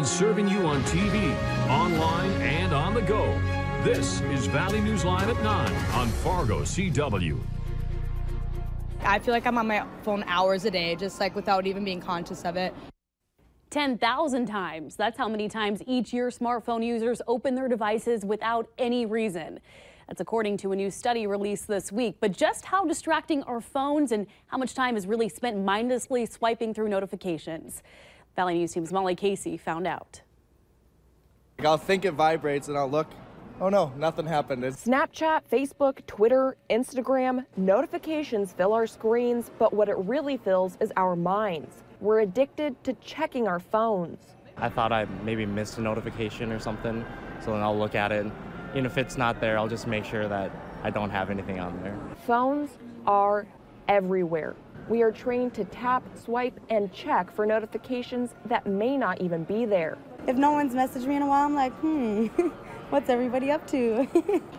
is serving you on TV, online, and on the go. This is Valley News Live at 9 on Fargo CW. I feel like I'm on my phone hours a day, just like without even being conscious of it. 10,000 times. That's how many times each year smartphone users open their devices without any reason. That's according to a new study released this week. But just how distracting are phones and how much time is really spent mindlessly swiping through notifications? Valley News Team's Molly Casey found out. I'll think it vibrates and I'll look. Oh no, nothing happened. Snapchat, Facebook, Twitter, Instagram, notifications fill our screens, but what it really fills is our minds. We're addicted to checking our phones. I thought I maybe missed a notification or something, so then I'll look at it. And if it's not there, I'll just make sure that I don't have anything on there. Phones are everywhere. We are trained to tap, swipe, and check for notifications that may not even be there. If no one's messaged me in a while, I'm like, what's everybody up to?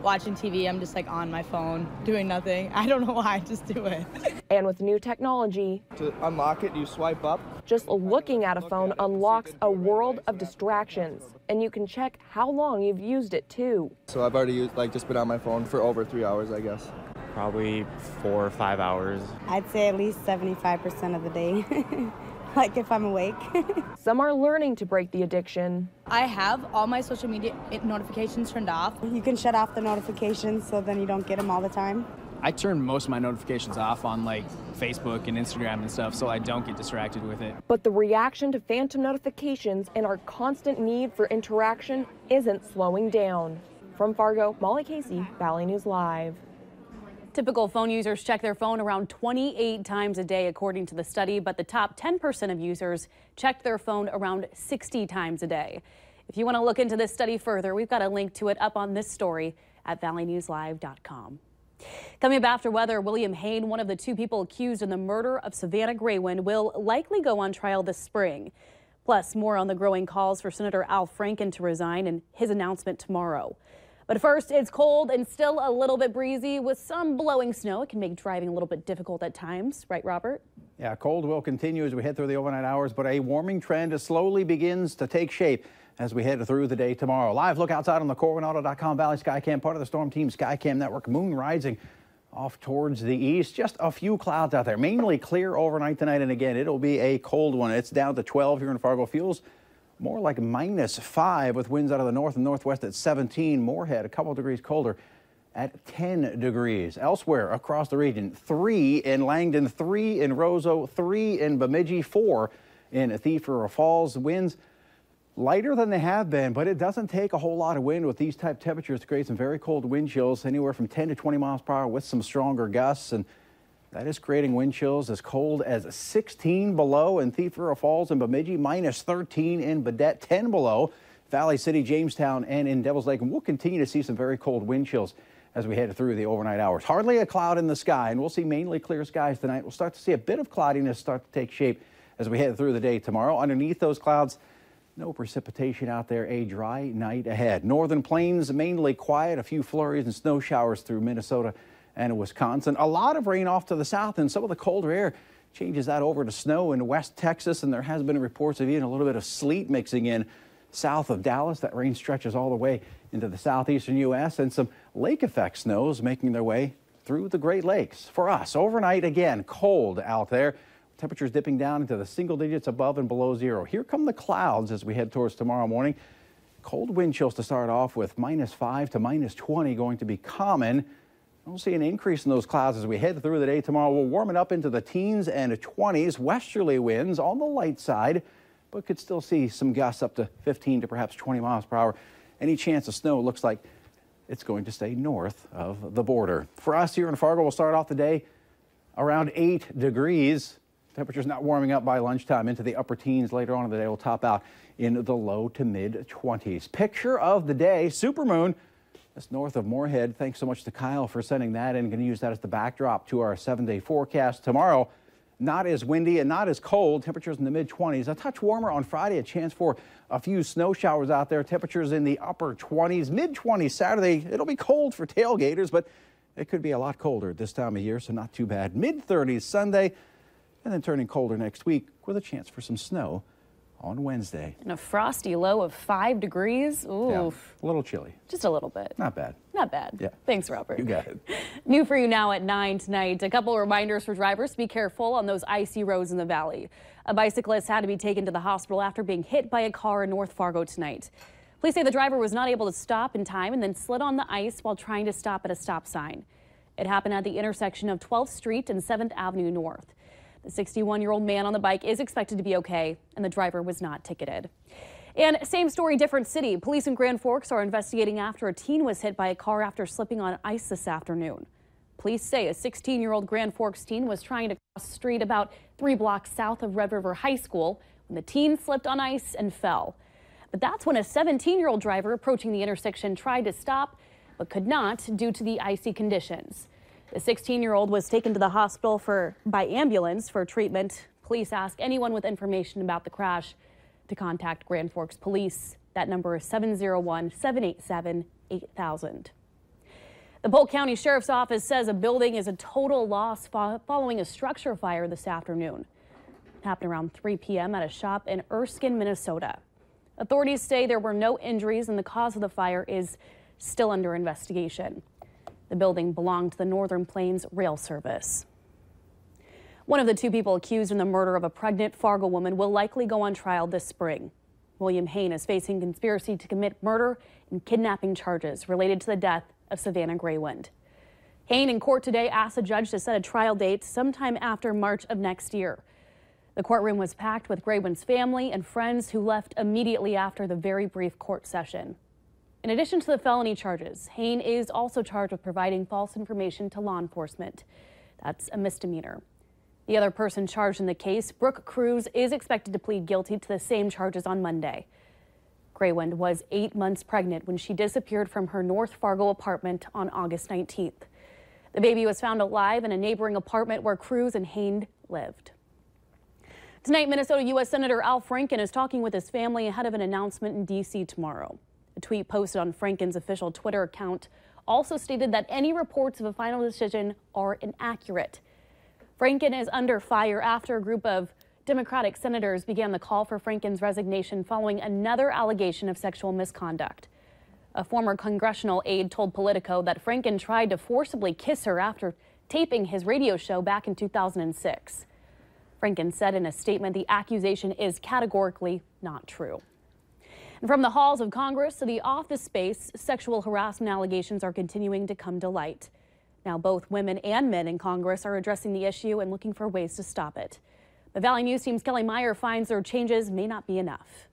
Watching TV, I'm just like on my phone, doing nothing. I don't know why, I just do it. And with new technology, to unlock it, you swipe up. Just looking at a phone unlocks a world of distractions, and you can check how long you've used it too. So I've already just been on my phone for over 3 hours, I guess. Probably 4 or 5 hours. I'd say at least 75% of the day, like if I'm awake. Some are learning to break the addiction. I have all my social media notifications turned off. You can shut off the notifications so then you don't get them all the time. I turn most of my notifications off on like Facebook and Instagram and stuff so I don't get distracted with it. But the reaction to phantom notifications and our constant need for interaction isn't slowing down. From Fargo, Molly Casey, Valley News Live. Typical phone users check their phone around 28 times a day, according to the study, but the top 10% of users checked their phone around 60 times a day. If you want to look into this study further, we've got a link to it up on this story at valleynewslive.com. Coming up after weather, William Hain, one of the 2 people accused in the murder of Savannah Graywind, will likely go on trial this spring. Plus, more on the growing calls for Senator Al Franken to resign and his announcement tomorrow. But first, it's cold and still a little bit breezy with some blowing snow. It can make driving a little bit difficult at times. Right, Robert? Yeah, cold will continue as we head through the overnight hours, but a warming trend slowly begins to take shape as we head through the day tomorrow. Live look outside on the CorwinAuto.com Valley Skycam, part of the Storm Team Skycam network. Moon rising off towards the east. Just a few clouds out there, mainly clear overnight tonight. And again, it'll be a cold one. It's down to 12 here in Fargo. Feels more like -5 with winds out of the north and northwest at 17. Moorhead, a couple degrees colder at 10 degrees. Elsewhere across the region, 3 in Langdon, 3 in Roseau, 3 in Bemidji, 4 in Thief River Falls. Winds lighter than they have been, but it doesn't take a whole lot of wind with these type temperatures to create some very cold wind chills, anywhere from 10 to 20 miles per hour with some stronger gusts. And that is creating wind chills as cold as 16 below in Thief River Falls and Bemidji, -13 in Badette, 10 below Valley City, Jamestown, and in Devil's Lake. And we'll continue to see some very cold wind chills as we head through the overnight hours. Hardly a cloud in the sky, and we'll see mainly clear skies tonight. We'll start to see a bit of cloudiness start to take shape as we head through the day tomorrow. Underneath those clouds, no precipitation out there, a dry night ahead. Northern Plains mainly quiet, a few flurries and snow showers through Minnesota and Wisconsin. A lot of rain off to the south, and some of the colder air changes that over to snow in West Texas, and there has been reports of even a little bit of sleet mixing in south of Dallas. That rain stretches all the way into the southeastern U.S., and some lake effect snows making their way through the Great Lakes. For us, overnight again, cold out there. Temperatures dipping down into the single digits above and below zero. Here come the clouds as we head towards tomorrow morning. Cold wind chills to start off with, -5 to -20 going to be common. We'll see an increase in those clouds as we head through the day tomorrow. We'll warm it up into the teens and 20s. Westerly winds on the light side, but could still see some gusts up to 15 to perhaps 20 miles per hour. Any chance of snow looks like it's going to stay north of the border. For us here in Fargo, we'll start off the day around 8 degrees. Temperatures not warming up by lunchtime into the upper teens. Later on in the day, we'll top out in the low to mid 20s. Picture of the day, supermoon. That's north of Moorhead. Thanks so much to Kyle for sending that in. Going to use that as the backdrop to our 7-day forecast. Tomorrow, not as windy and not as cold. Temperatures in the mid-20s. A touch warmer on Friday. A chance for a few snow showers out there. Temperatures in the upper 20s, mid-20s Saturday. It'll be cold for tailgaters, but it could be a lot colder at this time of year, so not too bad. Mid-30s Sunday, and then turning colder next week with a chance for some snow on Wednesday. And a frosty low of 5 degrees. Ooh. Yeah, a little chilly. Just a little bit. Not bad. Not bad. Yeah. Thanks, Robert. You got it. New for you now at 9 tonight. A couple reminders for drivers to be careful on those icy roads in the valley. A bicyclist had to be taken to the hospital after being hit by a car in North Fargo tonight. Police say the driver was not able to stop in time and then slid on the ice while trying to stop at a stop sign. It happened at the intersection of 12th Street and 7th Avenue North. The 61-year-old man on the bike is expected to be okay, and the driver was not ticketed. And same story, different city. Police in Grand Forks are investigating after a teen was hit by a car after slipping on ice this afternoon. Police say a 16-year-old Grand Forks teen was trying to cross the street about 3 blocks south of Red River High School when the teen slipped on ice and fell. But that's when a 17-year-old driver approaching the intersection tried to stop, but could not due to the icy conditions. The 16-year-old was taken to the hospital by ambulance for treatment. Police ask anyone with information about the crash to contact Grand Forks Police. That number is 701-787-8000. The Polk County Sheriff's Office says a building is a total loss following a structure fire this afternoon. It happened around 3 p.m. at a shop in Erskine, Minnesota. Authorities say there were no injuries and the cause of the fire is still under investigation. The building belonged to the Northern Plains Rail Service. One of the 2 people accused in the murder of a pregnant Fargo woman will likely go on trial this spring. William Hain is facing conspiracy to commit murder and kidnapping charges related to the death of Savannah Graywind. Hain in court today asked the judge to set a trial date sometime after March of next year. The courtroom was packed with Graywind's family and friends who left immediately after the very brief court session. In addition to the felony charges, Hain is also charged with providing false information to law enforcement. That's a misdemeanor. The other person charged in the case, Brooke Cruz, is expected to plead guilty to the same charges on Monday. Graywind was 8 months pregnant when she disappeared from her North Fargo apartment on August 19th. The baby was found alive in a neighboring apartment where Cruz and Hain lived. Tonight, Minnesota U.S. Senator Al Franken is talking with his family ahead of an announcement in D.C. tomorrow. A tweet posted on Franken's official Twitter account also stated that any reports of a final decision are inaccurate. Franken is under fire after a group of Democratic senators began the call for Franken's resignation following another allegation of sexual misconduct. A former congressional aide told Politico that Franken tried to forcibly kiss her after taping his radio show back in 2006. Franken said in a statement the accusation is categorically not true. And from the halls of Congress to the office space, sexual harassment allegations are continuing to come to light. Now both women and men in Congress are addressing the issue and looking for ways to stop it. The Valley News Team's Kelly Meyer finds their changes may not be enough.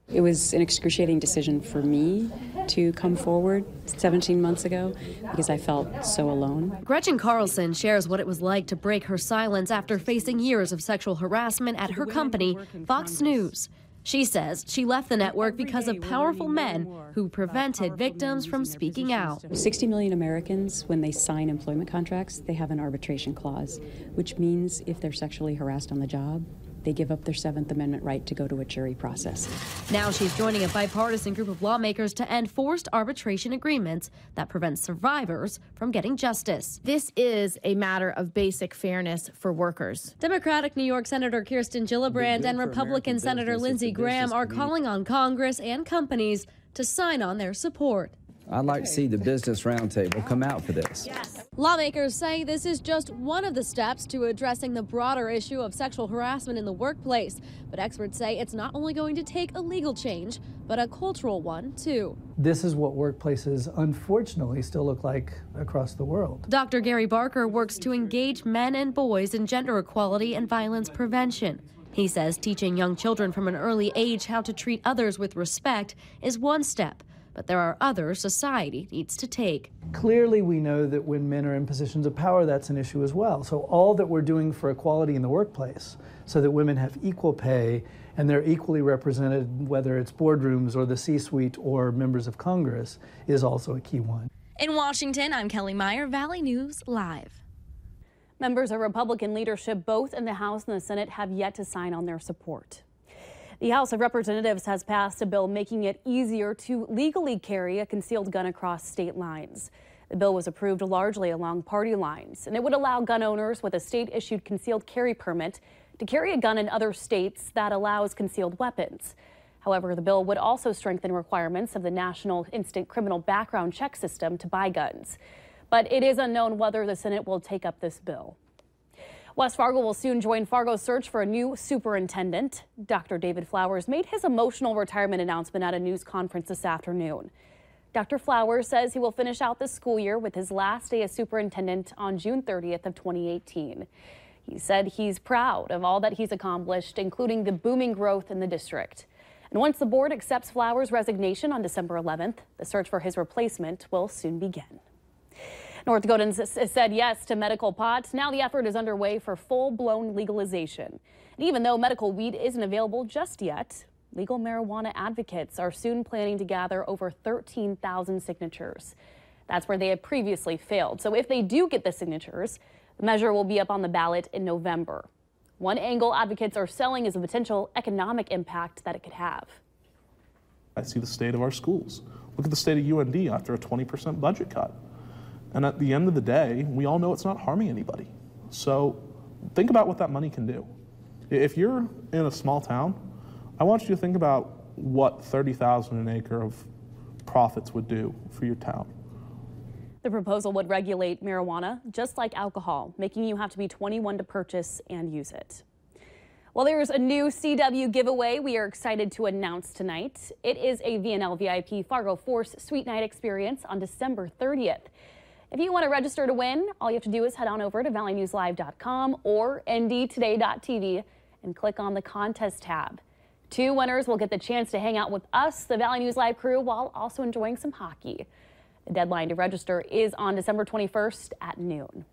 It was an excruciating decision for me to come forward 17 months ago because I felt so alone. Gretchen Carlson shares what it was like to break her silence after facing years of sexual harassment at her company, Fox News. She says she left the network because of powerful men who prevented victims from speaking out. 60 million Americans, when they sign employment contracts, they have an arbitration clause, which means if they're sexually harassed on the job, they give up their 7th Amendment right to go to a jury process. Now she's joining a bipartisan group of lawmakers to end forced arbitration agreements that prevent survivors from getting justice. This is a matter of basic fairness for workers. Democratic New York Senator Kirsten Gillibrand and Republican Senator Lindsey Graham are calling on Congress and companies to sign on their support. I'd like to see the Business Roundtable come out for this. Yes. Lawmakers say this is just one of the steps to addressing the broader issue of sexual harassment in the workplace. But experts say it's not only going to take a legal change, but a cultural one, too. This is what workplaces, unfortunately, still look like across the world. Dr. Gary Barker works to engage men and boys in gender equality and violence prevention. He says teaching young children from an early age how to treat others with respect is one step. But there are others society needs to take. Clearly, we know that when men are in positions of power, that's an issue as well. So all that we're doing for equality in the workplace, so that women have equal pay and they're equally represented, whether it's boardrooms or the C-suite or members of Congress, is also a key one. In Washington, I'm Kelly Meyer, Valley News Live. Members of Republican leadership, both in the House and the Senate, have yet to sign on their support. The House of Representatives has passed a bill making it easier to legally carry a concealed gun across state lines. The bill was approved largely along party lines, and it would allow gun owners with a state-issued concealed carry permit to carry a gun in other states that allows concealed weapons. However, the bill would also strengthen requirements of the National Instant Criminal Background Check System to buy guns. But it is unknown whether the Senate will take up this bill. West Fargo will soon join Fargo's search for a new superintendent. Dr. David Flowers made his emotional retirement announcement at a news conference this afternoon. Dr. Flowers says he will finish out this school year with his last day as superintendent on June 30th of 2018. He said he's proud of all that he's accomplished, including the booming growth in the district. And once the board accepts Flowers' resignation on December 11th, the search for his replacement will soon begin. North Dakotans said yes to medical pot. Now the effort is underway for full-blown legalization. And even though medical weed isn't available just yet, legal marijuana advocates are soon planning to gather over 13,000 signatures. That's where they had previously failed. So if they do get the signatures, the measure will be up on the ballot in November. One angle advocates are selling is the potential economic impact that it could have. I see the state of our schools. Look at the state of UND after a 20% budget cut. And at the end of the day, we all know it's not harming anybody. So think about what that money can do. If you're in a small town, I want you to think about what 30,000 an acre of profits would do for your town. The proposal would regulate marijuana just like alcohol, making you have to be 21 to purchase and use it. Well, there's a new CW giveaway we are excited to announce tonight. It is a VNL VIP Fargo Force Sweet Night experience on December 30th. If you want to register to win, all you have to do is head on over to valleynewslive.com or ndtoday.tv and click on the contest tab. 2 winners will get the chance to hang out with us, the Valley News Live crew, while also enjoying some hockey. The deadline to register is on December 21st at noon.